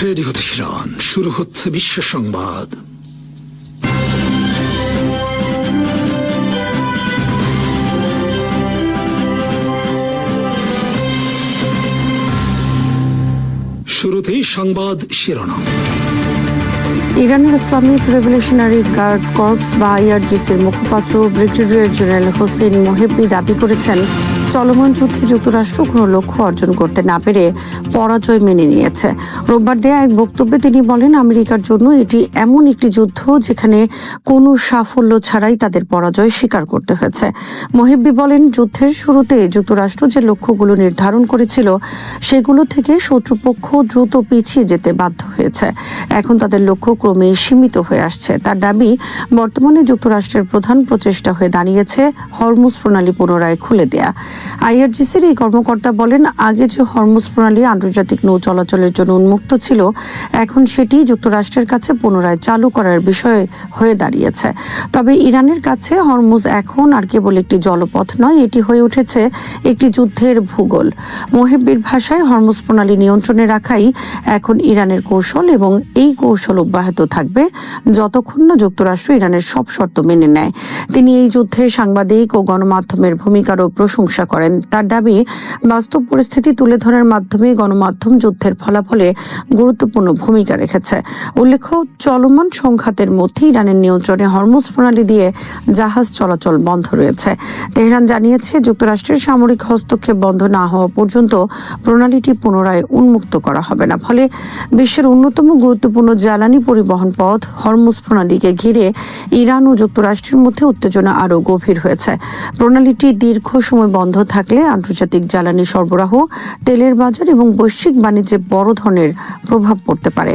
Radio Tehran, শুরু হচ্ছে বিশ্ব সংবাদ। শুরুতেই সংবাদ শিরোনাম। ইরানের ইসলামিক রেভলিউশনারি গার্ড কর্পস বা আইআরজিসির মুখপাত্র ব্রিগেডিয়ার জেনারেল হোসেন মোহেব্বি দাবি করেছেন, চলমান যুদ্ধে যুক্তরাষ্ট্র কোনো লক্ষ্য অর্জন করতে না পেরে পরাজয় মেনে নিয়েছে। রোববার দেয়া এক বক্তব্যে তিনি বলেন, আমেরিকার জন্য এটি এমন একটি যুদ্ধ যেখানে কোনো সাফল্য ছাড়াই তাদের পরাজয় স্বীকার করতে হয়েছে। মোহেব্বি বলেন, যুদ্ধের শুরুতে যুক্তরাষ্ট্র যে লক্ষ্যগুলো নির্ধারণ করেছিল সেগুলো থেকে শত্রুপক্ষ দ্রুত পিছিয়ে যেতে বাধ্য হয়েছে। এখন তাদের লক্ষ্য ক্রমে সীমিত হয়ে আসছে। তার দাবি, বর্তমানে যুক্তরাষ্ট্রের প্রধান প্রচেষ্টা হয়ে দাঁড়িয়েছে হরমুজ প্রণালী পুনরায় খুলে দেয়া। আইআরজিসির এই কর্মকর্তা বলেন, আগে যে হরমুজ প্রণালী আন্তর্জাতিক নৌ চলাচলের জন্য উন্মুক্ত ছিল, এখন সেটি যুক্তরাষ্ট্রের কাছে পুনরায় চালু করার বিষয় হয়ে দাঁড়িয়েছে। তবে ইরানের কাছে হরমুজ এখন আর কেবল একটি জলপথ নয়, এটি হয়ে উঠেছে একটি যুদ্ধের ভূগোল। মোহেব্বির ভাষায়, হরমুজ প্রণালী নিয়ন্ত্রণে রাখাই এখন ইরানের কৌশল এবং এই কৌশল অব্যাহত থাকবে যতক্ষণ না যুক্তরাষ্ট্র ইরানের সব শর্ত মেনে নেয়। তিনি এই যুদ্ধে সাংবাদিক ও গণমাধ্যমের ভূমিকারও প্রশংসা করেন। তার দাবি, বাস্তব পরিস্থিতি তুলে ধরার মাধ্যমে গণমাধ্যম যুদ্ধের ফলাফলে গুরুত্বপূর্ণ ভূমিকা রেখেছে। উল্লেখ্য, চলমান সংঘাতের মধ্যে ইরানের নিয়ন্ত্রণে হরমুজ প্রণালী দিয়ে জাহাজ চলাচল বন্ধ রয়েছে। তেহরান জানিয়েছে, যুক্তরাষ্ট্রের সামরিক হস্তক্ষেপ বন্ধ না হওয়া পর্যন্ত প্রণালীটি পুনরায় উন্মুক্ত করা হবে না। ফলে বিশ্বের অন্যতম গুরুত্বপূর্ণ জ্বালানি পরিবহন পথ হরমুজ প্রণালীকে ঘিরে ইরান ও যুক্তরাষ্ট্রের মধ্যে উত্তেজনা আরও গভীর হয়েছে। প্রণালীটি দীর্ঘ সময় বন্ধ থাকলে আন্তর্জাতিক জ্বালানি সরবরাহ, তেলের বাজার এবং বৈশ্বিক বাণিজ্যে বড় ধরনের প্রভাব পড়তে পারে।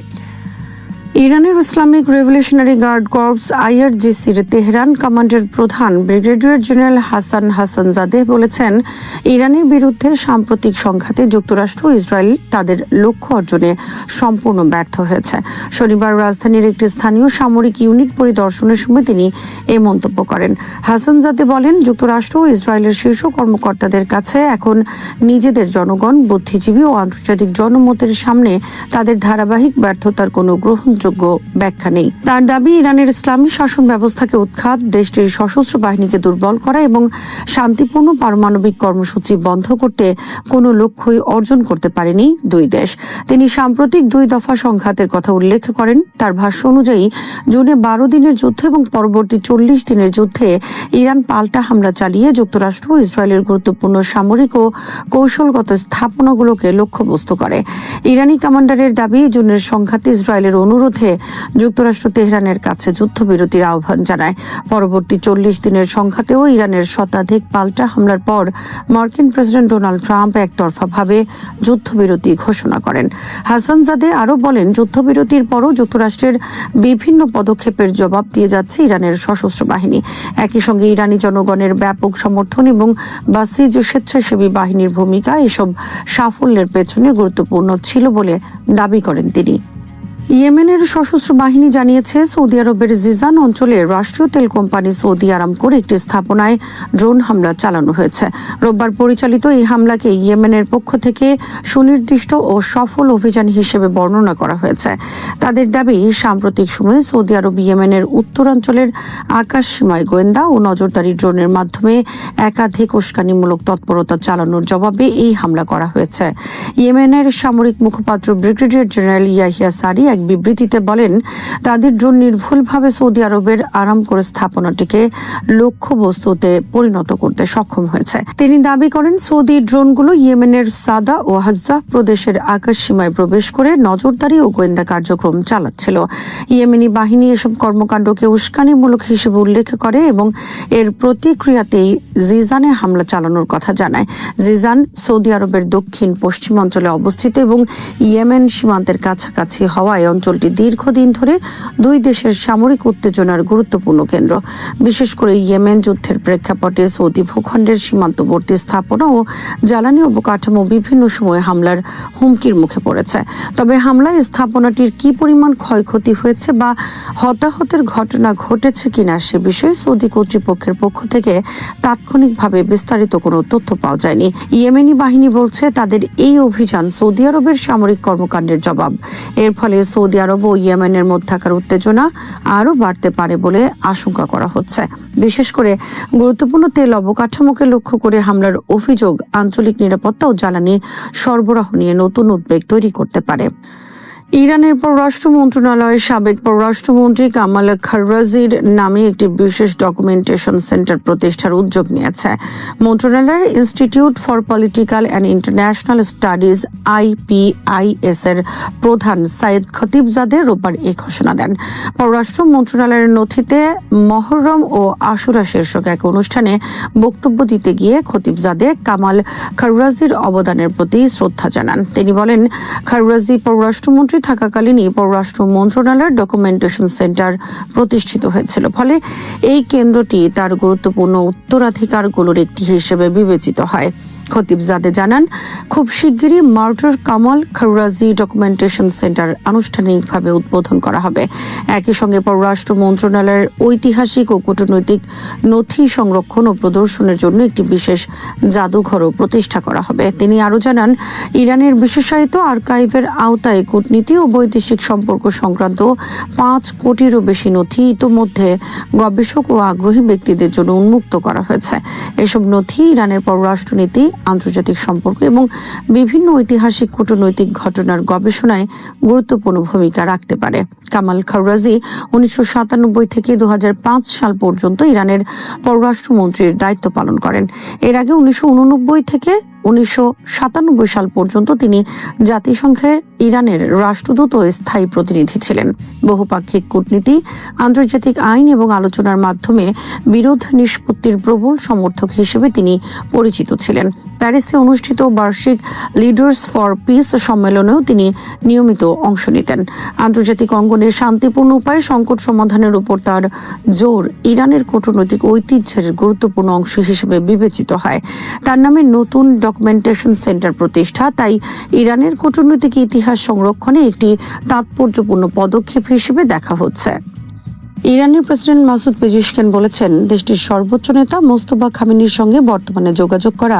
ইরানের ইসলামিক রেভলিউশনারি গার্ড কর্পস আইআরজিসির তেহরান কমান্ডের প্রধান ব্রিগেডিয়ার জেনারেল হাসান হাসানজাদেহ বলেছেন, ইরানের বিরুদ্ধে সাম্প্রতিক সংঘাতে যুক্তরাষ্ট্র ও ইসরায়েল তাদের লক্ষ্য অর্জনে সম্পূর্ণ ব্যর্থ হয়েছে। শনিবার রাজধানীর একটি স্থানীয় সামরিক ইউনিট পরিদর্শনের সময় তিনি এই মন্তব্য করেন। হাসানজাদেহ বলেন, যুক্তরাষ্ট্র ও ইসরায়েলের শীর্ষ কর্মকর্তাদের কাছে এখন নিজেদের জনগণ, বুদ্ধিজীবী ও আন্তর্জাতিক জনমতের সামনে তাদের ধারাবাহিক ব্যর্থতার কোনো গ্রহণযোগ্য ব্যাখ্যা নেই। তার দাবি, ইরানের ইসলামী শাসন ব্যবস্থাকে উৎখাত, দেশটির সশস্ত্র বাহিনীকে দুর্বল করা এবং শান্তিপূর্ণ পারমাণবিক কর্মসূচি বন্ধ করতে কোনো লক্ষ্যই অর্জন করতে পারেনি দুই দেশ। তিনি সাম্প্রতিক 2 দফা সংঘাতের কথা উল্লেখ করেন। তার ভাষ্য অনুযায়ী, জুনে 12 দিনের যুদ্ধ এবং পরবর্তী 40 দিনের যুদ্ধে ইরান পাল্টা হামলা চালিয়ে যুক্তরাষ্ট্র ও ইসরায়েলের গুরুত্বপূর্ণ সামরিক ও কৌশলগত স্থাপনাগুলোকে লক্ষ্যবস্তু করে। ইরানি কমান্ডারের দাবি, জুনের সংঘাতে ইসরায়েলের অনুরোধে যুক্তরাষ্ট্র তেহরানের কাছে যুদ্ধবিরতির আহ্বান জানায়। পরবর্তী 40 দিনের সংঘাতেও ইরানের শতাধিক পাল্টা হামলার পর মার্কিন প্রেসিডেন্ট ডোনাল্ড ট্রাম্প একতরফাভাবে যুদ্ধবিরতি ঘোষণা করেন। হাসানজাদেহ আরও বলেন, যুদ্ধবিরতির পরও যুক্তরাষ্ট্রের বিভিন্ন পদক্ষেপের জবাব দিয়ে যাচ্ছে ইরানের সশস্ত্র বাহিনী। একই সঙ্গে ইরানি জনগণের ব্যাপক সমর্থন এবং বাসিজ স্বেচ্ছাসেবী বাহিনীর ভূমিকা এসব সাফল্যের পেছনে গুরুত্বপূর্ণ ছিল বলে দাবি করেন তিনি। ইয়েমেনের সশস্ত্র বাহিনী জানিয়েছে, সৌদি আরবের জিজান অঞ্চলে রাষ্ট্রীয় তেল কোম্পানি সৌদি আরামকোর একটি স্থাপনায় ড্রোন হামলা চালানো হয়েছে। রোববার পরিচালিত এই হামলাকে ইয়েমেনের পক্ষ থেকে সুনির্দিষ্ট ও সফল অভিযান হিসেবে বর্ণনা করা হয়েছে। তাদের দাবি, সাম্প্রতিক সময়ে সৌদি আরব ইয়েমেনের উত্তরাঞ্চলের আকাশ সীমায় গোয়েন্দা ও নজরদারি ড্রোনের মাধ্যমে একাধিক উস্কানিমূলক তৎপরতা চালানোর জবাবে এই হামলা করা হয়েছে। ইয়েমেনের সামরিক মুখপাত্র ব্রিগেডিয়ার জেনারেল ইয়াহিয়া সারি এক বিবৃতিতে বলেন, তাদের ড্রোন নির্ভুলভাবে সৌদি আরবের আরামকোর স্থাপনাটিকে লক্ষ্যবস্তুতে পরিণত করতে সক্ষম হয়েছে। তিনি দাবি করেন, সৌদি ড্রোনগুলো ইয়েমেনের সাদা ও হাজ্জাহ প্রদেশের আকাশ সীমায় প্রবেশ করে নজরদারি ও গোয়েন্দা কার্যক্রম চালাচ্ছিল। ইয়েমেনি বাহিনী এসব কর্মকাণ্ডকে উস্কানিমূলক হিসেবে উল্লেখ করে এবং এর প্রতিক্রিয়াতেই জিজানে হামলা চালানোর কথা জানায়। জিজান সৌদি আরবের দক্ষিণ পশ্চিম অঞ্চলে অবস্থিত এবং ইয়েমেন সীমান্তের কাছাকাছি হওয়ায় অঞ্চলটি দীর্ঘদিন ধরে দুই দেশের সামরিক উত্তেজনার গুরুত্বপূর্ণ কেন্দ্র। বিশেষ করে ইয়েমেন যুদ্ধের প্রেক্ষাপটে সৌদি ভূখণ্ডের সীমান্তবর্তী স্থাপনা ও জ্বালানি অবকাঠামো বিভিন্ন সময় হামলার হুমকির মুখে পড়েছে। তবে হামলায় স্থাপনাটির কি পরিমাণ ক্ষয়ক্ষতি হয়েছে বা হতাহতের ঘটনা ঘটেছে কিনা সে বিষয়ে সৌদি কর্তৃপক্ষের পক্ষ থেকে তাৎক্ষণিকভাবে বিস্তারিত কোনো তথ্য পাওয়া যায়নি। ইয়েমেনি বাহিনী বলছে তাদের এই অভিযান সৌদি আরবের সামরিক কর্মকাণ্ডের জবাব। এর ফলে সৌদি আরব ও ইয়েমেনের মধ্যকার উত্তেজনা আরও বাড়তে পারে বলে আশঙ্কা করা হচ্ছে। বিশেষ করে গুরুত্বপূর্ণ তেল অবকাঠামোকে লক্ষ্য করে হামলার অভিযোগ আঞ্চলিক নিরাপত্তা ও জ্বালানি সরবরাহ নিয়ে নতুন উদ্বেগ তৈরি করতে পারে। ইরানের পররাষ্ট্র মন্ত্রণালয়ের সাবেক পররাষ্ট্রমন্ত্রী কামাল খাররাজির নামে একটি বিশেষ ডকুমেন্টেশন সেন্টার প্রতিষ্ঠার উদ্যোগ নিয়েছে। মন্ত্রণালয়ের institute for political and international studies IPIS এর প্রধান সাইদ খতিবজাদে রোববার এই ঘোষণা দেন। পররাষ্ট্র মন্ত্রণালয়ের নথিতে মহররম ও আশুরা শীর্ষক এক অনুষ্ঠানে বক্তব্য দিতে গিয়ে খতিবজাদে কামাল খাররাজির অবদানের প্রতি শ্রদ্ধা জানান। তিনি বলেন, খাররাজি পররাষ্ট্রমন্ত্রী থাকাকালীনই পররাষ্ট্র মন্ত্রণালয়ের ডকুমেন্টেশন সেন্টার প্রতিষ্ঠিত হয়েছিল। ফলে এই কেন্দ্রটি তার গুরুত্বপূর্ণ উত্তরাধিকারগুলোর একটি হিসেবে বিবেচিত হয়। খতিবজাদে জানান, খুব শিগগিরই মার্টার কামাল খাররাজি ডকুমেন্টেশন সেন্টার আনুষ্ঠানিকভাবে উদ্বোধন করা হবে। একই সঙ্গে পররাষ্ট্র মন্ত্রণালয়ের ঐতিহাসিক ও কূটনৈতিক নথি সংরক্ষণ ও প্রদর্শনের জন্য একটি বিশেষ জাদুঘরও প্রতিষ্ঠা করা হবে। তিনি আরও জানান, ইরানের বিশেষায়িত আর্কাইভের আওতায় কূটনীতি ও বৈদেশিক সম্পর্ক সংক্রান্ত 5 কোটিরও বেশি নথি ইতোমধ্যে গবেষক ও আগ্রহী ব্যক্তিদের জন্য উন্মুক্ত করা হয়েছে। এসব নথি ইরানের পররাষ্ট্রনীতি, আন্তর্জাতিক সম্পর্ক এবং বিভিন্ন ঐতিহাসিক কূটনৈতিক ঘটনার গবেষণায় গুরুত্বপূর্ণ ভূমিকা রাখতে পারে। কামাল খাররাজি 1997 থেকে 2005 সাল পর্যন্ত ইরানের পররাষ্ট্রমন্ত্রীর দায়িত্ব পালন করেন। এর আগে 1989 থেকে 1997 সাল পর্যন্ত তিনি জাতিসংঘের ইরানের রাষ্ট্রদূত ও স্থায়ী প্রতিনিধি ছিলেন। বহুপাক্ষিক কূটনীতি, আন্তর্জাতিক আইন এবং আলোচনার মাধ্যমে বিরোধ নিষ্পত্তির প্রবল সমর্থক হিসেবে তিনি পরিচিত ছিলেন। প্যারিসে অনুষ্ঠিত বার্ষিক লিডার্স ফর পিস সম্মেলনেও তিনি নিয়মিত অংশ নিতেন। আন্তর্জাতিক অঙ্গনে শান্তিপূর্ণ উপায়ে সংকট সমাধানের উপর তার জোর ইরানের কূটনৈতিক ঐতিহ্যের গুরুত্বপূর্ণ অংশ হিসেবে বিবেচিত হয়। তার নামে নতুন ডকুমেন্টেশন সেন্টার প্রতিষ্ঠা তাই ইরানের কূটনৈতিক ইতিহাস সংরক্ষণে একটি তাৎপর্যপূর্ণ পদক্ষেপ হিসেবে দেখা হচ্ছে। ইরানের প্রেসিডেন্ট মাসুদ পেজিশকিয়ান বলেছেন, দেশটির সর্বোচ্চ নেতা মোস্তফা খামেনির সঙ্গে বর্তমানে যোগাযোগ করা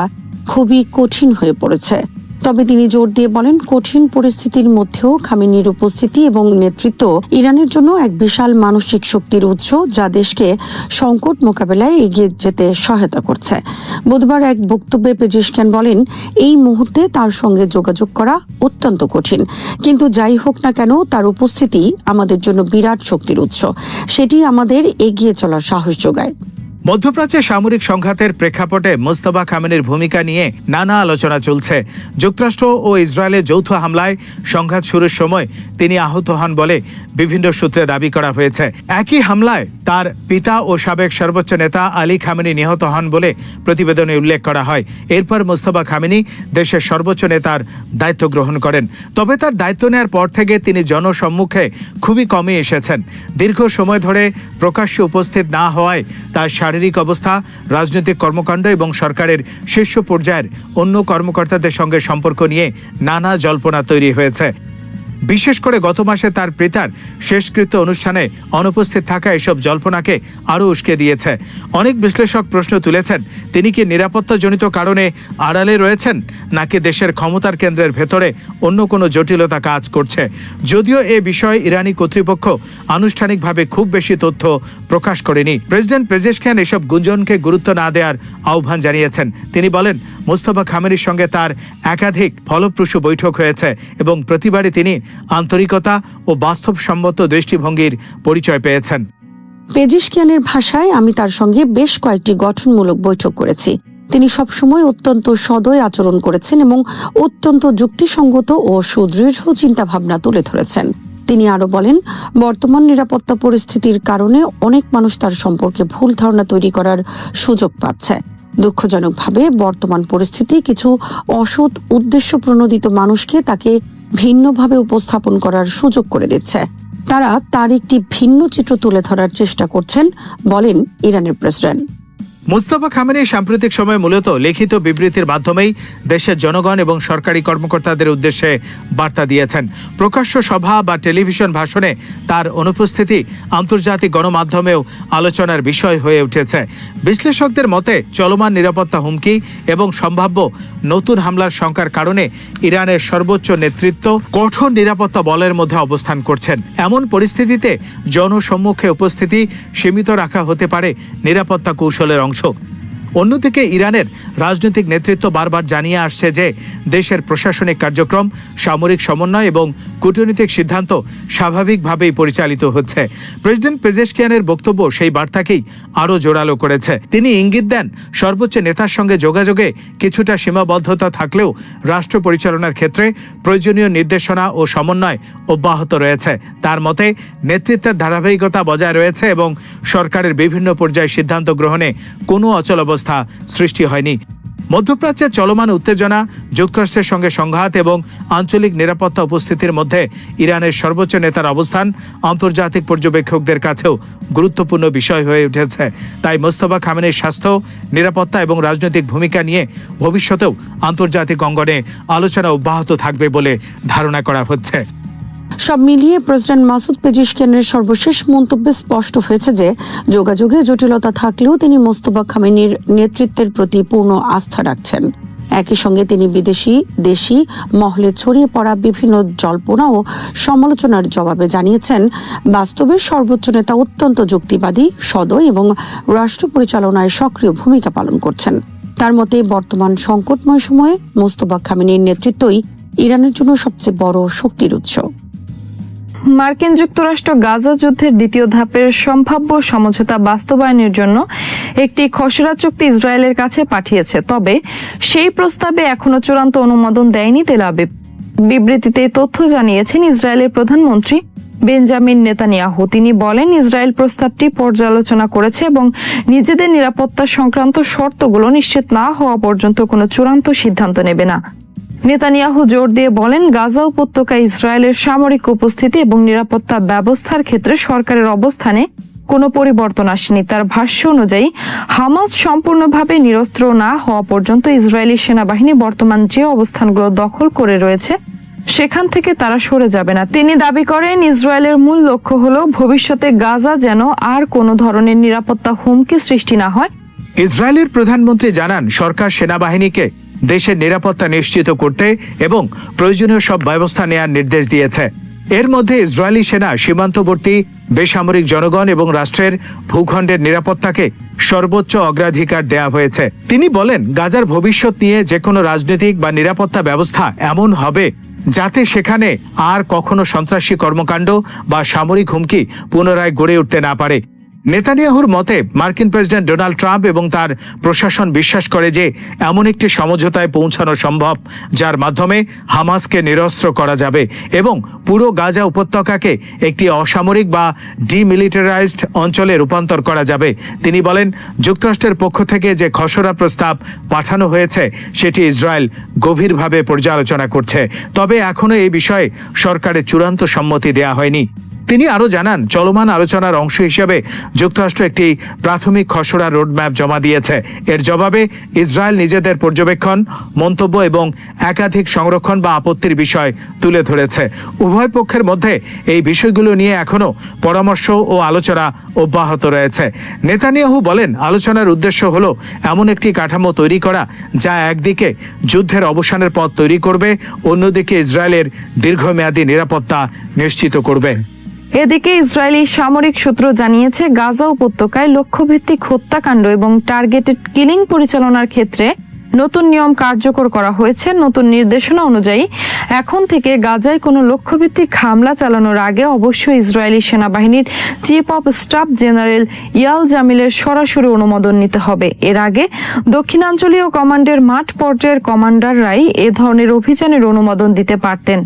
খুবই কঠিন হয়ে পড়েছে। তবে তিনি জোর দিয়ে বলেন, কঠিন পরিস্থিতির মধ্যেও খামেনির উপস্থিতি এবং নেতৃত্ব ইরানের জন্য এক বিশাল মানসিক শক্তির উৎস, যা দেশকে সংকট মোকাবেলায় এগিয়ে যেতে সহায়তা করছে। বুধবার এক বক্তব্যে পেজিশকিয়ান বলেন, এই মুহূর্তে তার সঙ্গে যোগাযোগ করা অত্যন্ত কঠিন, কিন্তু যাই হোক না কেন তার উপস্থিতি আমাদের জন্য বিরাট শক্তির উৎস। সেটি আমাদের এগিয়ে চলার সাহস যোগায়। মধ্যপ্রাচ্যে সামরিক সংঘাতের প্রেক্ষাপটে মোস্তফা খামেনির ভূমিকা নিয়ে নানা আলোচনা চলছে। যুক্তরাষ্ট্র ও ইসরায়েলের যৌথ হামলায় সংঘাত শুরুর সময় তিনি আহত হন বলে বিভিন্ন সূত্রে দাবি করা হয়েছে। একই হামলায় তার পিতা ও সাবেক সর্বোচ্চ নেতা আলী খামেনি নিহত হন বলে প্রতিবেদনে উল্লেখ করা হয়। এরপর মোস্তফা খামেনি দেশের সর্বোচ্চ নেতার দায়িত্ব গ্রহণ করেন। তবে তার দায়িত্ব নেওয়ার পর থেকে তিনি জনসম্মুখে খুবই কমই এসেছেন। দীর্ঘ সময় ধরে প্রকাশ্যে উপস্থিত না হওয়ায় তার শারীরিক অবস্থা, রাজনৈতিক কর্মকাণ্ড এবং সরকারের শীর্ষ পর্যায়ের অন্য কর্মকর্তাদের সঙ্গে সম্পর্ক নিয়ে নানা জল্পনা তৈরি হয়েছে। বিশেষ করে গত মাসে তার পিতার শেষকৃত্য অনুষ্ঠানে অনুপস্থিত থাকা এসব জল্পনাকে আরও উস্কে দিয়েছে। অনেক বিশ্লেষক প্রশ্ন তুলেছেন, তিনি কি নিরাপত্তাজনিত কারণে আড়ালে রয়েছেন, নাকি দেশের ক্ষমতার কেন্দ্রের ভেতরে অন্য কোনো জটিলতা কাজ করছে। যদিও এ বিষয়ে ইরানি কর্তৃপক্ষ আনুষ্ঠানিকভাবে খুব বেশি তথ্য প্রকাশ করেনি। প্রেসিডেন্ট পেজেশকিয়ান এসব গুঞ্জনকে গুরুত্ব না দেওয়ার আহ্বান জানিয়েছেন। তিনি বলেন, মোস্তফা খামেনির সঙ্গে তার একাধিক ফলপ্রসূ বৈঠক হয়েছে এবং প্রতিবারই তিনি আন্তরিকতা ও বাস্তবসম্মত দৃষ্টিভঙ্গির পরিচয় পেয়েছেন। পেজিশকিয়ানের ভাষায়, আমি তার সঙ্গে বেশ কয়েকটি গঠনমূলক বৈঠক করেছি। তিনি সবসময় অত্যন্ত সদয় আচরণ করেছেন এবং অত্যন্ত যুক্তিসঙ্গত ও সুদৃঢ় চিন্তাভাবনা তুলে ধরেছেন। তিনি আরো বলেন, বর্তমান নিরাপত্তা পরিস্থিতির কারণে অনেক মানুষ তার সম্পর্কে ভুল ধারণা তৈরি করার সুযোগ পাচ্ছে। দুঃখজনকভাবে বর্তমান পরিস্থিতি কিছু অসৎ উদ্দেশ্য প্রণোদিত মানুষকে তাকে ভিন্নভাবে উপস্থাপন করার সুযোগ করে দিচ্ছে। তারা তার একটি ভিন্ন চিত্র তুলে ধরার চেষ্টা করছেন, বলেন ইরানের প্রেসিডেন্ট। মুস্তাফা খামেনি সাম্প্রতিক সময়ে মূলত লিখিত বিবৃতির মাধ্যমেই দেশের জনগণ এবং সরকারি কর্মকর্তাদের উদ্দেশ্যে বার্তা দিয়েছেন। প্রকাশ্য সভা বা টেলিভিশন ভাষণে তার অনুপস্থিতি আন্তর্জাতিক গণমাধ্যমেও আলোচনার বিষয় হয়ে উঠেছে। বিশ্লেষকদের মতে চলমান নিরাপত্তা হুমকি এবং সম্ভাব্য নতুন হামলার শঙ্কার কারণে ইরানের সর্বোচ্চ নেতৃত্ব কঠোর নিরাপত্তা বলের মধ্যে অবস্থান করছেন। এমন পরিস্থিতিতে জনসম্মুখে উপস্থিতি সীমিত রাখা হতে পারে নিরাপত্তা কৌশলের অংশ। অন্যদিকে ইরানের রাজনৈতিক নেতৃত্ব বারবার জানিয়ে আসছে যে দেশের প্রশাসনিক কার্যক্রম, সামরিক সমন্বয় এবং কূটনৈতিক সিদ্ধান্ত স্বাভাবিকভাবেই পরিচালিত হচ্ছে। প্রেসিডেন্ট পেজেশকিয়ানের বক্তব্য সেই বার্তাকেই আরও জোরালো করেছে। তিনি ইঙ্গিত দেন সর্বোচ্চ নেতার সঙ্গে যোগাযোগে কিছুটা সীমাবদ্ধতা থাকলেও রাষ্ট্র পরিচালনার ক্ষেত্রে প্রয়োজনীয় নির্দেশনা ও সমন্বয় অব্যাহত রয়েছে। তার মতে নেতৃত্বের ধারাবাহিকতা বজায় রয়েছে এবং সরকারের বিভিন্ন পর্যায়ে সিদ্ধান্ত গ্রহণে কোনো অচলাবস্থা সৃষ্টি হয়নি। মধ্যপ্রাচ্যের চলমান উত্তেজনা, যুক্তরাষ্ট্রের সঙ্গে সংঘাত এবং আঞ্চলিক নিরাপত্তা উপস্থিতির মধ্যে ইরানের সর্বোচ্চ নেতার অবস্থান আন্তর্জাতিক পর্যবেক্ষকদের কাছেও গুরুত্বপূর্ণ বিষয় হয়ে উঠেছে। তাই মোস্তফা খামেনির স্বাস্থ্য, নিরাপত্তা এবং রাজনৈতিক ভূমিকা নিয়ে ভবিষ্যতেও আন্তর্জাতিক অঙ্গনে আলোচনা অব্যাহত থাকবে বলে ধারণা করা হচ্ছে। সব মিলিয়ে প্রেসিডেন্ট মাসুদ পেজিশকিয়ানের সর্বশেষ মন্তব্যে স্পষ্ট হয়েছে যে যোগাযোগে জটিলতা থাকলেও তিনি মোস্তফা খামেনির নেতৃত্বের প্রতি পূর্ণ আস্থা রাখছেন। একই সঙ্গে তিনি দেশি মহলে ছড়িয়ে পড়া বিভিন্ন জল্পনা ও সমালোচনার জবাবে জানিয়েছেন, বাস্তবে সর্বোচ্চ নেতা অত্যন্ত যুক্তিবাদী, সদয় এবং রাষ্ট্র পরিচালনায় সক্রিয় ভূমিকা পালন করছেন। তার মতে বর্তমান সংকটময় সময়ে মোস্তফা খামেনির নেতৃত্বই ইরানের জন্য সবচেয়ে বড় শক্তির উৎস। মার্কিন যুক্তরাষ্ট্র গাজা যুদ্ধের দ্বিতীয় ধাপের সম্ভাব্য সমঝোতা বাস্তবায়নের জন্য একটি খসড়া চুক্তি ইসরায়েলের কাছে পাঠিয়েছে, তবে সেই প্রস্তাবে এখনো চূড়ান্ত অনুমোদন দেয়নি তেল আবিব। বিবৃতিতে তথ্য জানিয়েছেন ইসরায়েলের প্রধানমন্ত্রী বেঞ্জামিন নেতানিয়াহু। তিনি বলেন, ইসরায়েল প্রস্তাবটি পর্যালোচনা করেছে এবং নিজেদের নিরাপত্তা সংক্রান্ত শর্তগুলো নিশ্চিত না হওয়া পর্যন্ত কোনো চূড়ান্ত সিদ্ধান্ত নেবে না। নেতানিয়াহু জোর দিয়ে বলেন, গাজা উপত্যকায় ইসরায়েলের সামরিক উপস্থিতি এবং নিরাপত্তা ব্যবস্থার ক্ষেত্রে সরকারের অবস্থানে কোনো পরিবর্তন আসেনি। তার ভাষ্য অনুযায়ী হামাস সম্পূর্ণভাবে নিরস্ত্র না হওয়া পর্যন্ত ইসরায়েলি সেনাবাহিনী বর্তমান যে অবস্থানগুলো দখল করে রয়েছে সেখান থেকে তারা সরে যাবে না। তিনি দাবি করেন, ইসরায়েলের মূল লক্ষ্য হলো ভবিষ্যতে গাজা যেন আর কোনো ধরনের নিরাপত্তা হুমকি সৃষ্টি না হয়। ইসরায়েলের প্রধানমন্ত্রী জানান, সরকার সেনাবাহিনীকে দেশের নিরাপত্তা নিশ্চিত করতে এবং প্রয়োজনীয় সব ব্যবস্থা নেওয়ার নির্দেশ দিয়েছে। এর মধ্যে ইসরায়েলি সেনা সীমান্তবর্তী বেসামরিক জনগণ এবং রাষ্ট্রের ভূখণ্ডের নিরাপত্তাকে সর্বোচ্চ অগ্রাধিকার দেয়া হয়েছে। তিনি বলেন, গাজার ভবিষ্যৎ নিয়ে যে কোনো রাজনৈতিক বা নিরাপত্তা ব্যবস্থা এমন হবে যাতে সেখানে আর কখনো সন্ত্রাসী কর্মকাণ্ড বা সামরিক হুমকি পুনরায় গড়ে উঠতে না পারে। নেতানিয়াহুর মতে মার্কিন প্রেসিডেন্ট ডোনাল্ড ট্রাম্প এবং তার প্রশাসন বিশ্বাস করে যে এমন একটি সমঝোতায় পৌঁছানো সম্ভব যার মাধ্যমে হামাসকে নিরস্ত্র করা যাবে এবং পুরো গাজা উপত্যকাকে একটি অসামরিক বা ডিমিলিটারাইজড অঞ্চলে রূপান্তর করা যাবে। তিনি বলেন, যুক্তরাষ্ট্রের পক্ষ থেকে যে খসড়া প্রস্তাব পাঠানো হয়েছে সেটি ইসরায়েল গভীরভাবে পর্যালোচনা করছে, তবে এখনো এই বিষয়ে সরকারের চূড়ান্ত সম্মতি দেয়া হয়নি। তিনি আরো জানান, চলমান আলোচনার অংশ হিসেবে যুক্তরাষ্ট্র একটি প্রাথমিক খসড়া রোডম্যাপ জমা দিয়েছে। এর জবাবে ইসরায়েল নিজেদের পর্যবেক্ষণ, মন্তব্য এবং একাধিক সংরক্ষণ বা আপত্তির বিষয় তুলে ধরেছে। উভয় পক্ষের মধ্যে এই বিষয়গুলো নিয়ে এখনো পরামর্শ ও আলোচনা অব্যাহত রয়েছে। নেতানিয়াহু বলেন, আলোচনার উদ্দেশ্য হলো এমন একটি কাঠামো তৈরি করা যা একদিকে যুদ্ধের অবসানের পথ তৈরি করবে, অন্যদিকে ইসরায়েলের দীর্ঘমেয়াদী নিরাপত্তা নিশ্চিত করবে। এদিকে ইসরায়েলি সামরিক সূত্র জানিয়েছে, গাজা উপত্যকায় লক্ষ্যভিত্তিক হত্যাকাণ্ড এবং টার্গেটেড কিলিং পরিচালনার ক্ষেত্রে নতুন নিয়ম কার্যকর করা হয়েছে। নতুন নির্দেশনা অনুযায়ী এখন থেকে গাজায় কোনো লক্ষ্যভিত্তিক হামলা চালানোর আগে অবশ্যই ইসরায়েলি সেনাবাহিনীর চিফ অব স্টাফ জেনারেল ইয়াল জামিলের সরাসরি অনুমোদন নিতে হবে। এর আগে দক্ষিণাঞ্চলীয় কমান্ডের মাঠ পর্যায়ের কমান্ডাররাই এ ধরনের অভিযানের অনুমোদন দিতে পারতেন।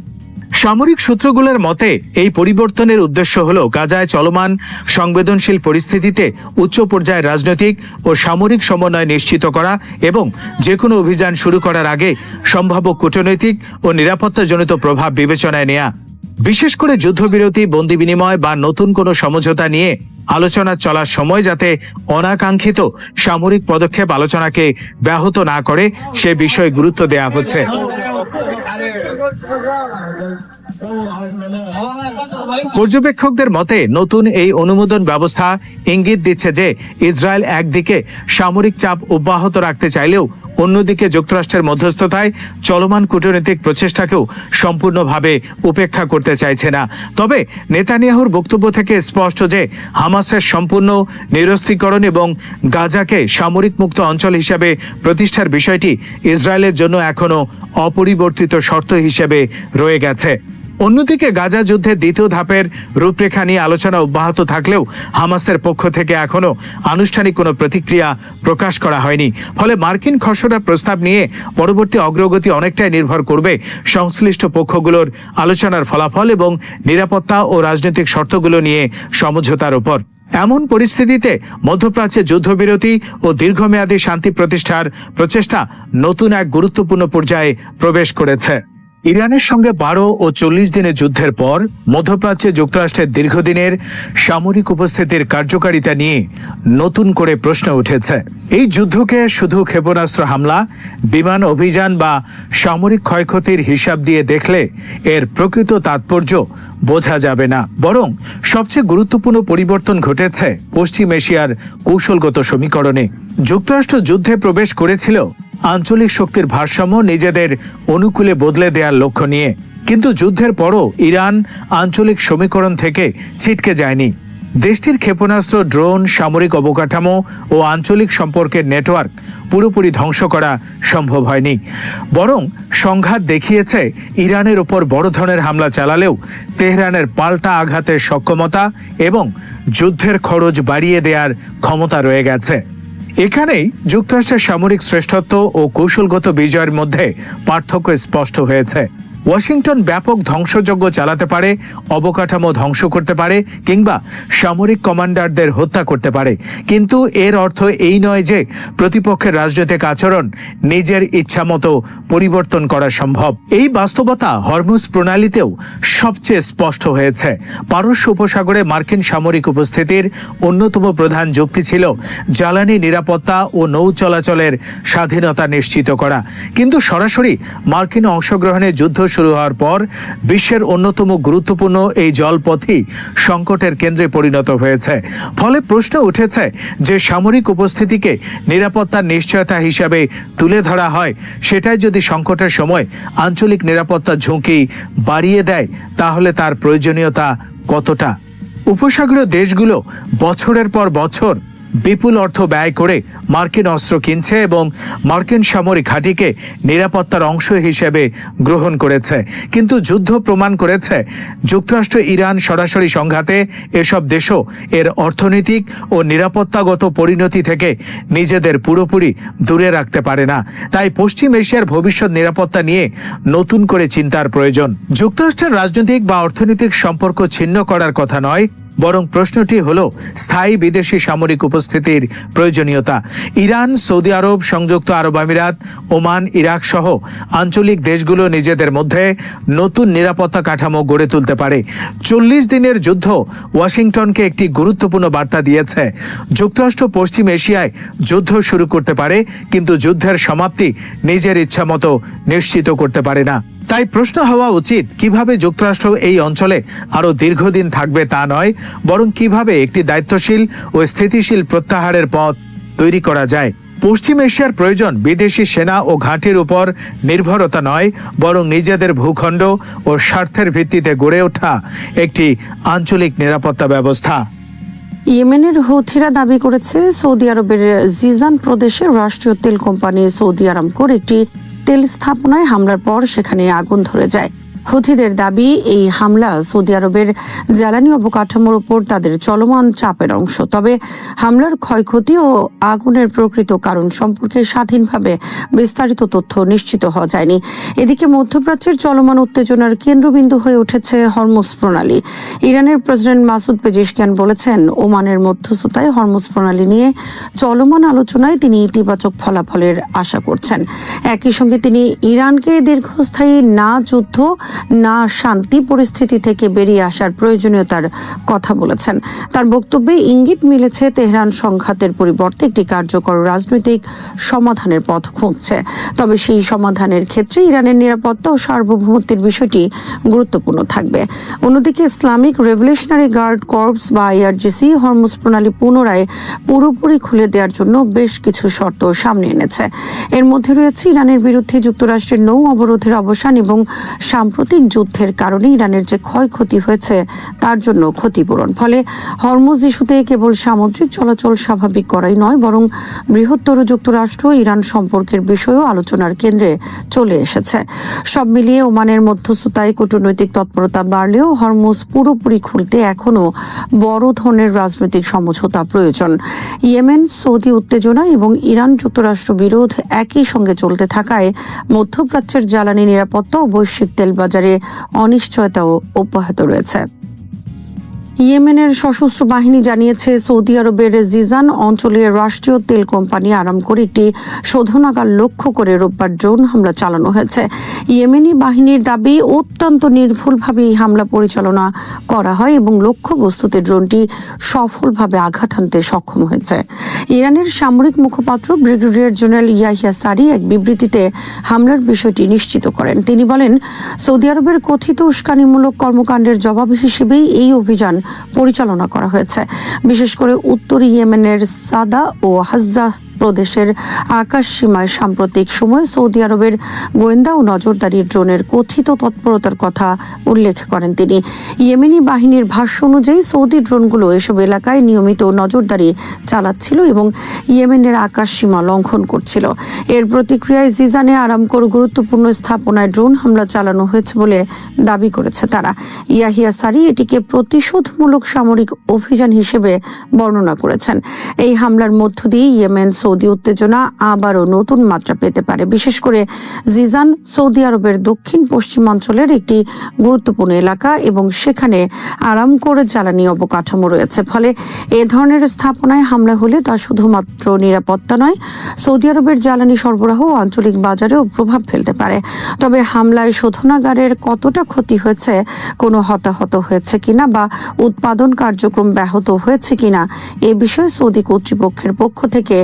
সামরিক সূত্রগুলোর মতে এই পরিবর্তনের উদ্দেশ্য হল গাজায় চলমান সংবেদনশীল পরিস্থিতিতে উচ্চ পর্যায়ের রাজনৈতিক ও সামরিক সমন্বয় নিশ্চিত করা এবং যে কোনো অভিযান শুরু করার আগে সম্ভাব্য কূটনৈতিক ও নিরাপত্তাজনিত প্রভাব বিবেচনায় নেয়া। বিশেষ করে যুদ্ধবিরতি, বন্দি বিনিময় বা নতুন কোনো সমঝোতা নিয়ে আলোচনা চলার সময় যাতে অনাকাঙ্ক্ষিত সামরিক পদক্ষেপ আলোচনাকে ব্যাহত না করে সে বিষয়ে গুরুত্ব দেওয়া হচ্ছে। পর্যবেক্ষকদের মতে নতুন এই অনুমোদন ব্যবস্থা ইঙ্গিত দিচ্ছে যে ইসরায়েল একদিকে সামরিক চাপ অব্যাহত রাখতে চাইলেও অন্যদিকে যুক্তরাষ্ট্রের মধ্যস্থতায় চলমান কূটনৈতিক প্রচেষ্টাকেও সম্পূর্ণভাবে উপেক্ষা করতে চাইছে না। তবে নেতানিয়াহুর বক্তব্য থেকে স্পষ্ট যে হামাসের সম্পূর্ণ নিরস্ত্রীকরণ এবং গাজাকে সামরিক মুক্ত অঞ্চল হিসেবে প্রতিষ্ঠার বিষয়টি ইসরায়েলের জন্য এখনো অপরিবর্তিত শর্ত হিসেবে রয়ে গেছে। অন্যদিকে গাজা যুদ্ধের দ্বিতীয় ধাপের রূপরেখা নিয়ে আলোচনা অব্যাহত থাকলেও হামাসের পক্ষ থেকে এখনো আনুষ্ঠানিক কোনো প্রতিক্রিয়া প্রকাশ করা হয়নি। ফলে মার্কিন খসড়া প্রস্তাব নিয়ে পরবর্তী অগ্রগতি অনেকটাই নির্ভর করবে সংশ্লিষ্ট পক্ষগুলোর আলোচনার ফলাফল এবং নিরাপত্তা ও রাজনৈতিক শর্তগুলো নিয়ে সমঝোতার উপর। এমন পরিস্থিতিতে মধ্যপ্রাচ্যে যুদ্ধবিরতি ও দীর্ঘমেয়াদী শান্তি প্রতিষ্ঠার প্রচেষ্টা নতুন এক গুরুত্বপূর্ণ পর্যায়ে প্রবেশ করেছে। ইরানের সঙ্গে 12 ও 40 দিনের যুদ্ধের পর মধ্যপ্রাচ্যে যুক্তরাষ্ট্রের দীর্ঘদিনের সামরিক উপস্থিতির কার্যকারিতা নিয়ে নতুন করে প্রশ্ন উঠেছে। এই যুদ্ধকে শুধু ক্ষেপণাস্ত্র হামলা, বিমান অভিযান বা সামরিক ক্ষয়ক্ষতির হিসাব দিয়ে দেখলে এর প্রকৃত তাৎপর্য বোঝা যাবে না। বরং সবচেয়ে গুরুত্বপূর্ণ পরিবর্তন ঘটেছে পশ্চিম এশিয়ার কৌশলগত সমীকরণে। যুক্তরাষ্ট্র যুদ্ধে প্রবেশ করেছিল আঞ্চলিক শক্তির ভারসাম্য নিজেদের অনুকূলে বদলে দেওয়ার লক্ষ্য নিয়ে, কিন্তু যুদ্ধের পরও ইরান আঞ্চলিক সমীকরণ থেকে ছিটকে যায়নি। দেশটির ক্ষেপণাস্ত্র, ড্রোন, সামরিক অবকাঠামো ও আঞ্চলিক সম্পর্কের নেটওয়ার্ক পুরোপুরি ধ্বংস করা সম্ভব হয়নি। বরং সংঘাত দেখিয়েছে ইরানের ওপর বড় ধরনের হামলা চালালেও তেহরানের পাল্টা আঘাতের সক্ষমতা এবং যুদ্ধের খরচ বাড়িয়ে দেওয়ার ক্ষমতা রয়ে গেছে। এখানেই যুক্তরাষ্ট্রের সামরিক শ্রেষ্ঠত্ব ও কৌশলগত বিজয়ের মধ্যে পার্থক্য স্পষ্ট হয়েছে। ওয়াশিংটন ব্যাপক ধ্বংসযজ্ঞ চালাতে পারে, অবকাঠামো ধ্বংস করতে পারে কিংবা সামরিক কমান্ডারদের হত্যা করতে পারে, কিন্তু এর অর্থ এই নয় যে প্রতিপক্ষের রাজনৈতিক আচরণ নিজের ইচ্ছামতো পরিবর্তন করা সম্ভব। এই বাস্তবতা হরমুজ প্রণালীতেও সবচেয়ে স্পষ্ট হয়েছে। পারস্য উপসাগরে মার্কিন সামরিক উপস্থিতির অন্যতম প্রধান যুক্তি ছিল জ্বালানি নিরাপত্তা ও নৌ চলাচলের স্বাধীনতা নিশ্চিত করা, কিন্তু সরাসরি মার্কিন অংশগ্রহণে যুদ্ধ শুরু হওয়ার পর বিশ্বের অন্যতম গুরুত্বপূর্ণ এই জলপথই সংকটের কেন্দ্রে পরিণত হয়েছে। ফলে প্রশ্ন উঠেছে যে সামরিক উপস্থিতিকে নিরাপত্তার নিশ্চয়তা হিসাবে তুলে ধরা হয়, সেটাই যদি সংকটের সময় আঞ্চলিক নিরাপত্তার ঝুঁকি বাড়িয়ে দেয় তাহলে তার প্রয়োজনীয়তা কতটা? উপসাগরীয় দেশগুলো বছরের পর বছর বিপুল অর্থ ব্যয় করে মার্কিন অস্ত্র কিনছে এবং মার্কিন সামরিক ঘাঁটিকে নিরাপত্তার অংশ হিসেবে গ্রহণ করেছে, কিন্তু যুদ্ধ প্রমাণ করেছে যুক্তরাষ্ট্র ইরান সরাসরি সংঘাতে এসব দেশও এর অর্থনৈতিক ও নিরাপত্তাগত পরিণতি থেকে নিজেদের পুরোপুরি দূরে রাখতে পারে না। তাই পশ্চিম এশিয়ার ভবিষ্যৎ নিরাপত্তা নিয়ে নতুন করে চিন্তার প্রয়োজন। যুক্তরাষ্ট্রের রাজনৈতিক বা অর্থনৈতিক সম্পর্ক ছিন্ন করার কথা নয়, বরং প্রশ্নটি হল স্থায়ী বিদেশি সামরিক উপস্থিতির প্রয়োজনীয়তা। ইরান, সৌদি আরব, সংযুক্ত আরব আমিরাত, ওমান, ইরাক সহ আঞ্চলিক দেশগুলো নিজেদের মধ্যে নতুন নিরাপত্তা কাঠামো গড়ে তুলতে পারে। 40 দিনের যুদ্ধ ওয়াশিংটনকে একটি গুরুত্বপূর্ণ বার্তা দিয়েছে। যুক্তরাষ্ট্র পশ্চিম এশিয়ায় যুদ্ধ শুরু করতে পারে, কিন্তু যুদ্ধের সমাপ্তি নিজের ইচ্ছামতো নিশ্চিত করতে পারে না। তাই প্রশ্ন হওয়া উচিত কিভাবে যুক্তরাষ্ট্র এই অঞ্চলে আরো দীর্ঘদিন থাকবে তা নয়, বরং কিভাবে একটি দায়িত্বশীল ও স্থিতিশীল প্রত্যাহারের পথ তৈরি করা যায়। পশ্চিম এশিয়ার প্রয়োজন বিদেশি সেনা ও ঘাঁটির উপর নির্ভরতা নয়, বরং নিজেদের ভূখণ্ড ও স্বার্থের ভিত্তিতে গড়ে ওঠা একটি আঞ্চলিক নিরাপত্তা ব্যবস্থা। ইয়েমেনের হুথিরা দাবি করেছে সৌদি আরবের জিজান প্রদেশের রাষ্ট্রীয় তেল কোম্পানি সৌদি আরামকোর একটি তেল স্থাপনায় হামলার পর সেখানে আগুন ধরে যায়। হুথিদের দাবি, এই হামলা সৌদি আরবের জ্বালানি অবকাঠামোর উপর তাদের চলমান চাপের অংশ। তবে হামলার ক্ষয়ক্ষতি ও আগুনের প্রকৃত কারণ সম্পর্কে স্বাধীনভাবে বিস্তারিত তথ্য নিশ্চিত হওয়া যায়নি। এদিকে মধ্যপ্রাচ্যের চলমান উত্তেজনার কেন্দ্রবিন্দু হয়ে উঠেছে হরমুজ প্রণালী। ইরানের প্রেসিডেন্ট মাসুদ পেজিশকিয়ান বলেছেন, ওমানের মধ্যস্থতায় হরমুজ প্রণালী নিয়ে চলমান আলোচনায় তিনি ইতিবাচক ফলাফলের আশা করছেন। একই সঙ্গে তিনি ইরানকে দীর্ঘস্থায়ী না যুদ্ধ না শান্তি পরিস্থিতি থেকে বেরিয়ে আসার প্রয়োজনীয়তার কথা বলেছেন। তার বক্তব্যে ইঙ্গিত মিলেছে তেহরান সংঘাতের পরিবর্তে একটি কার্যকর রাজনৈতিক সমাধানের পথ খুঁজছে। তবে সেই সমাধানের ক্ষেত্রে ইরানের নিরাপত্তা ও সার্বভৌমত্বের বিষয়টি গুরুত্বপূর্ণ থাকবে। অন্যদিকে ইসলামিক রেভলিউশনারি গার্ড কর্পস বা আইআরজিসি হরমুজ প্রণালী পুনরায় পুরোপুরি খুলে দেওয়ার জন্য বেশ কিছু শর্ত সামনে এনেছে। এর মধ্যে রয়েছে ইরানের বিরুদ্ধে যুক্তরাষ্ট্রের নৌ অবরোধের অবসান এবং সাম্প্রতিক যুদ্ধের কারণে ইরানের যে ক্ষয়ক্ষতি হয়েছে তার জন্য ক্ষতিপূরণ। ফলে হরমুজ ইস্যুতে কেবল সামুদ্রিক চলাচল স্বাভাবিক করাই নয়, বরং বৃহত্তর যুক্তরাষ্ট্র ইরান সম্পর্কের বিষয়েও আলোচনার কেন্দ্রে চলে এসেছে। সব মিলিয়ে ওমানের মধ্যস্থতায় কূটনৈতিক তৎপরতা বাড়লেও হরমুজ পুরোপুরি খুলতে এখনও বড় ধরনের রাজনৈতিক সমঝোতা প্রয়োজন। ইয়েমেন, সৌদি উত্তেজনা এবং ইরান যুক্তরাষ্ট্র বিরোধ একই সঙ্গে চলতে থাকায় মধ্যপ্রাচ্যের জ্বালানি নিরাপত্তা ও বৈশ্বিক তেল বাজারে অনিশ্চয়তাও অব্যাহত রয়েছে। ইয়েমেনের সশস্ত্র বাহিনী জানিয়েছে, সৌদি আরবের জিজান অঞ্চলের রাষ্ট্রীয় তেল কোম্পানি আরামকোর একটি শোধনাগার লক্ষ্য করে রোববার ড্রোন হামলা চালানো হয়েছে। ইয়েমেনি বাহিনীর দাবি, অত্যন্ত নির্ভুলভাবে এই হামলা পরিচালনা করা হয় এবং লক্ষ্যবস্তুতে ড্রোনটি সফলভাবে আঘাত হানতে সক্ষম হয়েছে। ইরানের সামরিক মুখপাত্র ব্রিগেডিয়ার জেনারেল ইয়াহিয়া সারি এক বিবৃতিতে হামলার বিষয়টি নিশ্চিত করেন। তিনি বলেন, সৌদি আরবের কথিত উস্কানিমূলক কর্মকাণ্ডের জবাব হিসেবেই এই অভিযান পরিচালনা করা হয়েছে। বিশেষ করে উত্তর ইয়েমেনের সাদা ও হাজ্জা প্রদেশের আকাশ সীমায় সাম্প্রতিক সময়ে সৌদি আরবের গোয়েন্দা ও নজরদারি ড্রোনের কথিত তৎপরতার কথা উল্লেখ করেন তিনি। ইয়েমেনি বাহিনীর ভাষ্য অনুযায়ী সৌদি ড্রোনগুলো এসব এলাকায় নিয়মিত নজরদারি চালাচ্ছিল এবং ইয়েমেনের আকাশ সীমা লঙ্ঘন করছিল। এর প্রতিক্রিয়ায় জিজানে আরামকোর গুরুত্বপূর্ণ স্থাপনায় ড্রোন হামলা চালানো হয়েছে বলে দাবি করেছে তারা। ইয়াহিয়া সারি এটিকে প্রতিশোধমূলক সামরিক অভিযান হিসেবে বর্ণনা করেছেন। এই হামলার মধ্য দিয়ে ইয়েমেন সৌদি উত্তেজনা আবারও নতুন মাত্রা পেতে পারে। বিশেষ করে জিজান সৌদি আরবের দক্ষিণ পশ্চিমাঞ্চলের একটি গুরুত্বপূর্ণ এলাকা এবং সেখানে আরামকোর জ্বালানি অবকাঠামো রয়েছে। ফলে এ ধরনের স্থাপনায় হামলা হলে তা শুধুমাত্র নিরাপত্তা নয়, সৌদি আরবের জ্বালানি সরবরাহ ও আঞ্চলিক বাজারেও প্রভাব ফেলতে পারে। তবে হামলায় শোধনাগারের কতটা ক্ষতি হয়েছে, কোনো হতাহত হয়েছে কিনা বা উৎপাদন কার্যক্রম ব্যাহত হয়েছে কিনা এ বিষয়ে সৌদি কর্তৃপক্ষের পক্ষ থেকে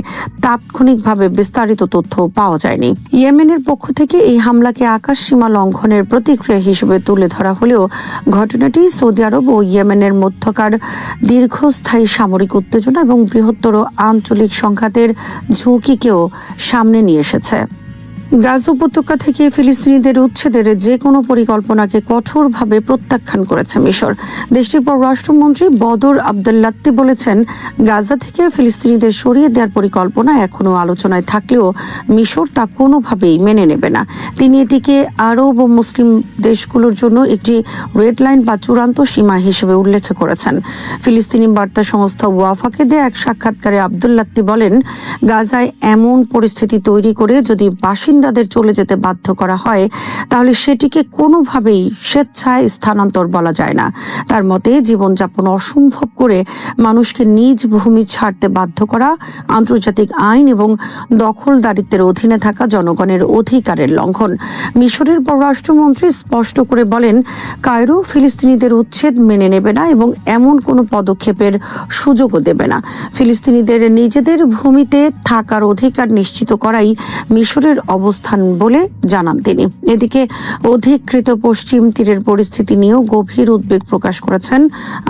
তাৎক্ষণিকভাবে বিস্তারিত তথ্য পাওয়া যায়নি। ইয়েমেনের পক্ষ থেকে এই হামলাকে আকাশ সীমা লঙ্ঘনের প্রতিক্রিয়া হিসেবে তুলে ধরা হলেও ঘটনাটি সৌদি আরব ও ইয়েমেনের মধ্যকার দীর্ঘস্থায়ী সামরিক উত্তেজনা এবং বৃহত্তর আঞ্চলিক সংঘাতের ঝুঁকিকেও সামনে নিয়ে এসেছে। গাজা উপত্যকা থেকে ফিলিস্তিনিদের উচ্ছেদের যে কোনো পরিকল্পনাকে কঠোরভাবে প্রত্যাখ্যান করেছে মিশর। দেশটির পররাষ্ট্রমন্ত্রী বদর আবদুল্লাত্তি বলেছেন, গাজা থেকে ফিলিস্তিনিদের সরিয়ে দেওয়ার পরিকল্পনা এখনও আলোচনায় থাকলেও মিশর তা কোনোভাবেই মেনে নেবে না। তিনি এটিকে আরব ও মুসলিম দেশগুলোর জন্য একটি রেড লাইন বা চূড়ান্ত সীমা হিসেবে উল্লেখ করেছেন। ফিলিস্তিনি বার্তা সংস্থা ওয়াফাকে দেয়া এক সাক্ষাৎকারে আবদুল্লাত্তি বলেন, গাজায় এমন পরিস্থিতি তৈরি করে যদি বাসিন্দাদের চলে যেতে বাধ্য করা হয় তাহলে সেটিকে কোনোভাবেই স্বেচ্ছায় স্থানান্তর বলা যায় না। তার মতে, জীবনযাপন অসম্ভব করে মানুষকে নিজ ভূমি ছাড়তে বাধ্য করা আন্তর্জাতিক আইন এবং দখলদারিত্বের অধীনে থাকা জনগণের অধিকারের লঙ্ঘন। মিশরের পররাষ্ট্রমন্ত্রী স্পষ্ট করে বলেন, কায়রো ফিলিস্তিনিদের উচ্ছেদ মেনে নেবে না এবং এমন কোনো পদক্ষেপের সুযোগও দেবে না। ফিলিস্তিনিদের নিজেদের ভূমিতে থাকার অধিকার নিশ্চিত করাই মিশরের অবস্থান বলে জানান তিনি। এদিকে অধিকৃত পশ্চিম তীরের পরিস্থিতি নিয়েও গভীর উদ্বেগ প্রকাশ করেছেন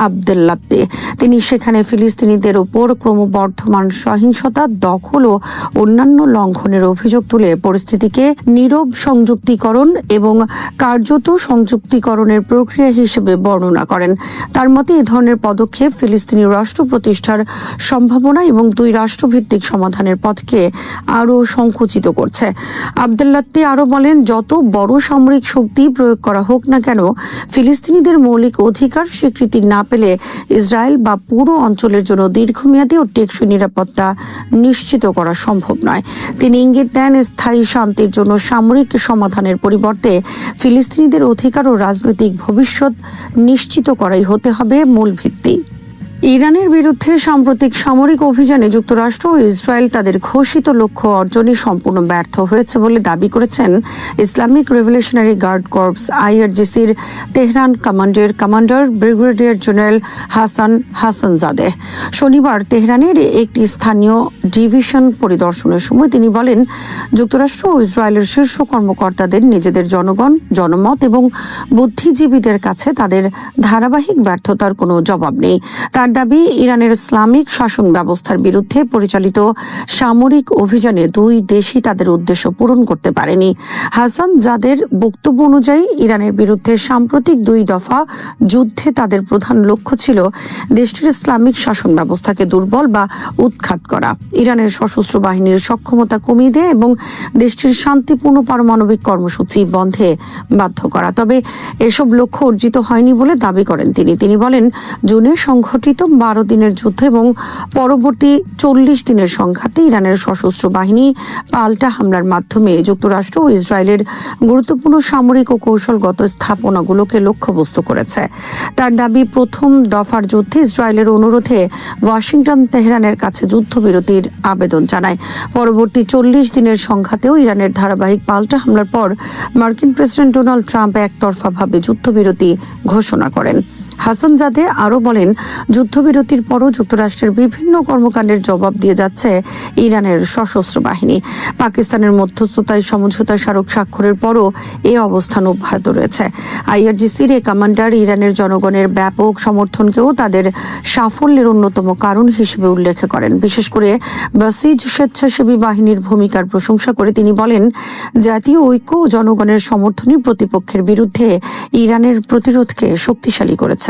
আবদুল্লাত্তি। তিনি সেখানে ফিলিস্তিনিদের উপর ক্রমবর্ধমান সহিংসতা, দখল ও অন্যান্য লঙ্ঘনের অভিযোগ তুলে পরিস্থিতিকে নীরব সংযুক্তিকরণ এবং কার্যত সংযুক্তিকরণের প্রক্রিয়া হিসেবে বর্ণনা করেন। তার মতে, এ ধরনের পদক্ষেপ ফিলিস্তিনি রাষ্ট্র প্রতিষ্ঠার সম্ভাবনা এবং দুই রাষ্ট্রভিত্তিক সমাধানের পথকে আরও সংকুচিত করছে। আবদুল্লাত্তি আরো বলেন, যত বড় সামরিক শক্তি প্রয়োগ করা হোক না কেন, ফিলিস্তিনিদের মৌলিক অধিকার স্বীকৃতি না পেলে ইসরায়েল বা পুরো অঞ্চলের জন্য দীর্ঘমেয়াদী ও টেকসই নিরাপত্তা নিশ্চিত করা সম্ভব নয়। তিনি ইঙ্গিত দেন, স্থায়ী শান্তির জন্য সামরিক সমাধানের পরিবর্তে ফিলিস্তিনিদের অধিকার ও রাজনৈতিক ভবিষ্যৎ নিশ্চিত করাই হতে হবে মূল ভিত্তি। ইরানের বিরুদ্ধে সাম্প্রতিক সামরিক অভিযানে যুক্তরাষ্ট্র ও ইসরায়েল তাদের ঘোষিত লক্ষ্য অর্জনে সম্পূর্ণ ব্যর্থ হয়েছে বলে দাবি করেছেন ইসলামিক রেভলিউশনারি গার্ড কর্পস আইআরজিসির Tehran commander brigadier general Hassanzadeh. শনিবার তেহরানের একটি স্থানীয় ডিভিশন পরিদর্শনের সময় তিনি বলেন, যুক্তরাষ্ট্র ও ইসরায়েলের শীর্ষ কর্মকর্তাদের নিজেদের জনমত এবং বুদ্ধিজীবীদের কাছে তাদের ধারাবাহিক ব্যর্থতার কোনো জবাব নেই। তার দাবি, ইরানের ইসলামিক শাসন ব্যবস্থার বিরুদ্ধে পরিচালিত সামরিক অভিযানে দুই দেশই তাদের উদ্দেশ্য পূরণ করতে পারেনি। হাসানজাদের বক্তব্য অনুযায়ী ইরানের বিরুদ্ধে সাম্প্রতিক 2 দফা যুদ্ধে তাদের প্রধান লক্ষ্য ছিল দেশটির ইসলামিক শাসন ব্যবস্থাকে দুর্বল বা উৎখাত করা, ইরানের সশস্ত্র বাহিনীর সক্ষমতা কমিয়ে দেয় এবং দেশটির শান্তিপূর্ণ পারমাণবিক কর্মসূচি বন্ধে বাধ্য করা। তবে এসব লক্ষ্য অর্জিত হয়নি বলে দাবি করেন তিনি বলেন, জুনে সংঘটিত 12 দিনের যুদ্ধ এবং পরবর্তী 40 দিনের সংঘাতে ইরানের সশস্ত্র বাহিনী পাল্টা হামলার মাধ্যমে যুক্তরাষ্ট্র ও ইসরায়েলের গুরুত্বপূর্ণ সামরিক ও কৌশলগত স্থাপনাগুলোকে লক্ষ্যবস্তু করেছে। তার দাবি, প্রথম দফার যুদ্ধে ইসরায়েলের অনুরোধে ওয়াশিংটন তেহরানের কাছে যুদ্ধবিরতির আবেদন জানায়। পরবর্তী 40 দিনের সংঘাতেও ইরানের ধারাবাহিক পাল্টা হামলার পর মার্কিন প্রেসিডেন্ট ডোনাল্ড ট্রাম্প একতরফাভাবে যুদ্ধবিরতি ঘোষণা করেন। হাসানজাদে আরও বলেন, যুদ্ধবিরতির পরও যুক্তরাষ্ট্রের বিভিন্ন কর্মকাণ্ডের জবাব দিয়ে যাচ্ছে ইরানের সশস্ত্র বাহিনী। পাকিস্তানের মধ্যস্থতায় সমঝোতা স্মারক স্বাক্ষরের পরও এই অবস্থান অব্যাহত রয়েছে। আইআরজিসির এ কমান্ডার ইরানের জনগণের ব্যাপক সমর্থনকেও তাদের সাফল্যের অন্যতম কারণ হিসেবে উল্লেখ করেন। বিশেষ করে বাসিজ স্বেচ্ছাসেবী বাহিনীর ভূমিকার প্রশংসা করে তিনি বলেন, জাতীয় ঐক্য ও জনগণের সমর্থনই প্রতিপক্ষের বিরুদ্ধে ইরানের প্রতিরোধকে শক্তিশালী করেছে।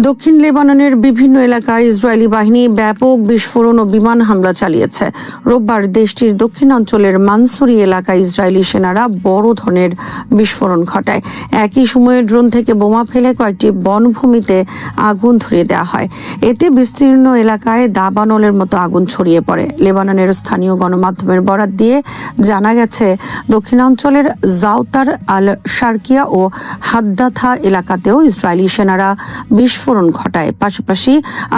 দক্ষিণ লেবাননের বিভিন্ন এলাকায় ইসরায়েলি বাহিনী ব্যাপক বিস্ফোরণ ও বিমান হামলা চালিয়েছে। রোববার দেশটির দক্ষিণাঞ্চলের মানসুরি এলাকায় ইসরায়েলি সেনারা বড় ধরনের বিস্ফোরণ ঘটায়। একই সময়ে ড্রোন থেকে বোমা ফেলে কয়েকটি বনভূমিতে আগুন ধরিয়ে দেওয়া হয়। এতে বিস্তীর্ণ এলাকায় দাবানলের মতো আগুন ছড়িয়ে পড়ে। লেবাননের স্থানীয় গণমাধ্যমের বরাত দিয়ে জানা গেছে, দক্ষিণাঞ্চলের জাউতার আল শারকিয়া ও হাদ্দাথা এলাকাতেও ইসরায়েলি সেনারা বিস্ফোরণ ঘটায়। পাশাপাশি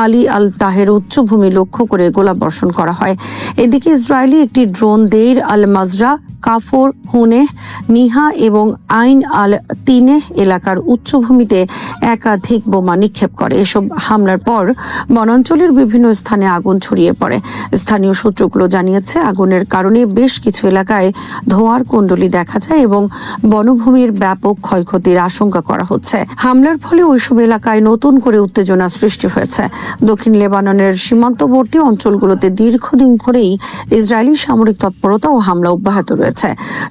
আলী আল তাহের উচ্চভূমি লক্ষ্য করে গোলাবর্ষণ করা হয়। এদিকে ইসরায়েলি একটি ড্রোন দেইর আল মাজরা, কাফর, হুনেহ, নিহা এবং আইন আল তিনেহ এলাকার উচ্চভূমিতে একাধিক বোমা নিক্ষেপ করে। এসব হামলার পর বনাঞ্চলের বিভিন্ন স্থানে আগুন ছড়িয়ে পড়ে। স্থানীয় সূত্রগুলো জানিয়েছে, আগুনের কারণে বেশ কিছু এলাকায় ধোঁয়ার কুণ্ডলী দেখা যায় এবং বনভূমির ব্যাপক ক্ষয়ক্ষতির আশঙ্কা করা হচ্ছে। হামলার ফলে ওইসব এলাকায় নতুন করে উত্তেজনা সৃষ্টি হয়েছে। দক্ষিণ লেবাননের সীমান্তবর্তী অঞ্চলগুলোতে দীর্ঘদিন ধরেই ইসরায়েলি সামরিক তৎপরতা ও হামলা অব্যাহত রয়েছে।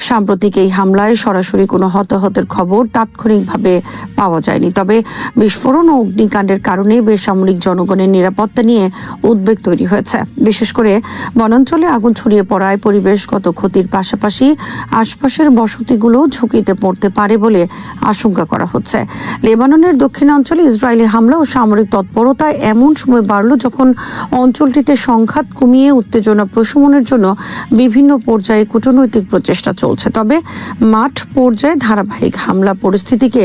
সাম্প্রতিক এই হামলায় সরাসরি কোনো হতাহতের খবর তাৎক্ষণিকভাবে পাওয়া যায়নি। তবে বিস্ফোরণ ও অগ্নিকাণ্ডের কারণে বেসামরিক জনগণের নিরাপত্তা নিয়ে উদ্বেগ তৈরি হয়েছে। বিশেষ করে বনাঞ্চলে আগুন ছড়িয়ে পড়ায় পরিবেশগত ক্ষতির পাশাপাশি আশপাশের বসতিগুলো ঝুঁকিতে পড়তে পারে বলে আশঙ্কা করা হচ্ছে। লেবাননের দক্ষিণাঞ্চলে ইসরায়েলি হামলা ও সামরিক তৎপরতা এমন সময় বাড়ল যখন অঞ্চলটিতে সংঘাত কমিয়ে উত্তেজনা প্রশমনের জন্য বিভিন্ন পর্যায়ে কূটনৈতিক প্রচেষ্টা চলছে। তবে মাঠ পর্যায়ে ধারাবাহিক হামলা পরিস্থিতিকে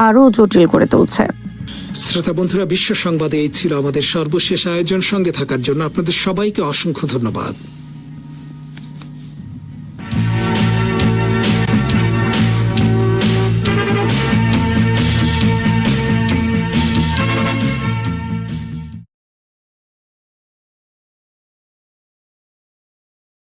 আরও জটিল করে তুলছে। শ্রোতা বন্ধুরা, বিশ্ব সংবাদে এই ছিল আমাদের সর্বশেষ আয়োজন। সঙ্গে থাকার জন্য আপনাদের সবাইকে অসংখ্য ধন্যবাদ।